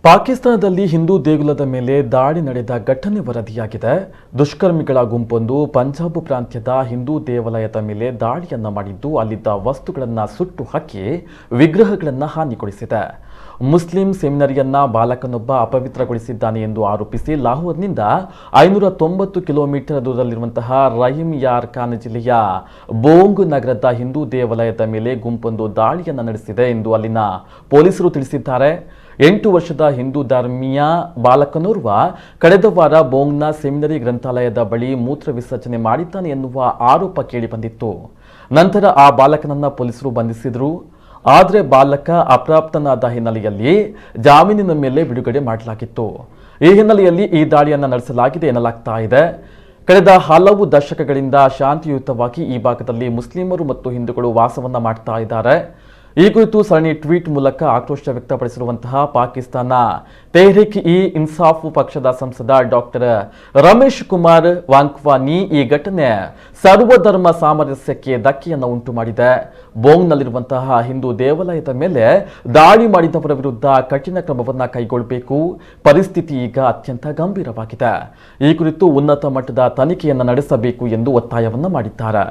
ಪಾಕಿಸ್ತಾನದಲ್ಲಿ ಹಿಂದೂ ದೇಗುಲದ ಮೇಲೆ ದಾಳಿ ನಡೆದ ಘಟನೆ ವರದಿಯಾಗಿದೆ. ದುಷ್ಕರ್ಮಿಗಳ ಗುಂಪೊಂದು ಪಂಜಾಬ್ ಪ್ರಾಂತ್ಯದ ಹಿಂದೂ ದೇವಾಲಯದ ಮೇಲೆ ದಾಳಿಯನ್ನ ಮಾಡಿದ್ದು ಅಲ್ಲಿದ್ದ ವಸ್ತುಗಳನ್ನು ಸುಟ್ಟು ಹಾಕಿ ವಿಗ್ರಹಗಳನ್ನು ಹಾನಿಗೊಳಿಸಿದೆ. ಮುಸ್ಲಿಂ ಸೆಮಿನರಿಯನ್ನ ಬಾಲಕನೊಬ್ಬ ಅಪವಿತ್ರಗೊಳಿಸಿದ್ದಾನೆ ಎಂದು ಆರೋಪಿಸಿ ಲಾಹೋರ್ನಿಂದ 590 ಕಿಲೋಮೀಟರ್ ದೂರದಲ್ಲಿರುವಂತಹ ರಹೀಮ್ ಯಾರ್ ಖಾನ್ ಜಿಲ್ಲೆಯ ಬೋಂಗ್ ನಗರದ ಹಿಂದೂ ದೇವಾಲಯದ ಮೇಲೆ ಗುಂಪೊಂದು ದಾಳಿಯನ್ನು ನಡೆಸಿದೆ ಎಂದು ಅಲ್ಲಿನ ಪೊಲೀಸರು ತಿಳಿಸಿದ್ದಾರೆ. 8 ವರ್ಷದ ಹಿಂದೂ ಧರ್ಮೀಯ ಬಾಲಕನೋರ್ವ ಕಳೆದ ವಾರ ಬೋಂಗ್ನ ಸೆಮಿನರಿ ಗ್ರಂಥಾಲಯದ ಬಳಿ ಮೂತ್ರ ವಿಸರ್ಜನೆ ಮಾಡಿದ್ದಾನೆ ಎನ್ನುವ ಆರೋಪ ಕೇಳಿಬಂದಿತ್ತು. ನಂತರ ಆ ಬಾಲಕನನ್ನ ಪೊಲೀಸರು ಬಂಧಿಸಿದರು. ಆದರೆ ಬಾಲಕ ಅಪ್ರಾಪ್ತನಾದ ಹಿನ್ನೆಲೆಯಲ್ಲಿ ಜಾಮೀನಿನ ಮೇಲೆ ಬಿಡುಗಡೆ ಮಾಡಲಾಗಿತ್ತು. ಈ ಹಿನ್ನೆಲೆಯಲ್ಲಿ ಈ ದಾಳಿಯನ್ನು ನಡೆಸಲಾಗಿದೆ ಎನ್ನಲಾಗ್ತಾ ಇದೆ. ಕಳೆದ ಹಲವು ದಶಕಗಳಿಂದ ಶಾಂತಿಯುತವಾಗಿ ಈ ಭಾಗದಲ್ಲಿ ಮುಸ್ಲಿಮರು ಮತ್ತು ಹಿಂದೂಗಳು ವಾಸವನ್ನ ಮಾಡ್ತಾ ಇದ್ದಾರೆ. ಈ ಕುರಿತು ಸರಣಿ ಟ್ವೀಟ್ ಮೂಲಕ ಆಕ್ರೋಶ ವ್ಯಕ್ತಪಡಿಸಿರುವಂತಹ ಪಾಕಿಸ್ತಾನ ತೆಹ್ರೀಕ್ ಇ ಇನ್ಸಾಫ್ ಪಕ್ಷದ ಸಂಸದ ಡಾಕ್ಟರ್ ರಮೇಶ್ ಕುಮಾರ್ ವಾಂಕ್ವಾನಿ ಈ ಘಟನೆ ಸರ್ವಧರ್ಮ ಸಾಮರಸ್ಯಕ್ಕೆ ಧಕ್ಕೆಯನ್ನು ಉಂಟು ಮಾಡಿದೆ. ಬೋಂಗ್ನಲ್ಲಿರುವಂತಹ ಹಿಂದೂ ದೇವಾಲಯದ ಮೇಲೆ ದಾಳಿ ಮಾಡಿದವರ ವಿರುದ್ಧ ಕಠಿಣ ಕ್ರಮವನ್ನು ಕೈಗೊಳ್ಳಬೇಕು. ಪರಿಸ್ಥಿತಿ ಈಗ ಅತ್ಯಂತ ಗಂಭೀರವಾಗಿದೆ. ಈ ಕುರಿತು ಉನ್ನತ ಮಟ್ಟದ ತನಿಖೆಯನ್ನು ನಡೆಸಬೇಕು ಎಂದು ಒತ್ತಾಯವನ್ನು ಮಾಡಿದ್ದಾರೆ.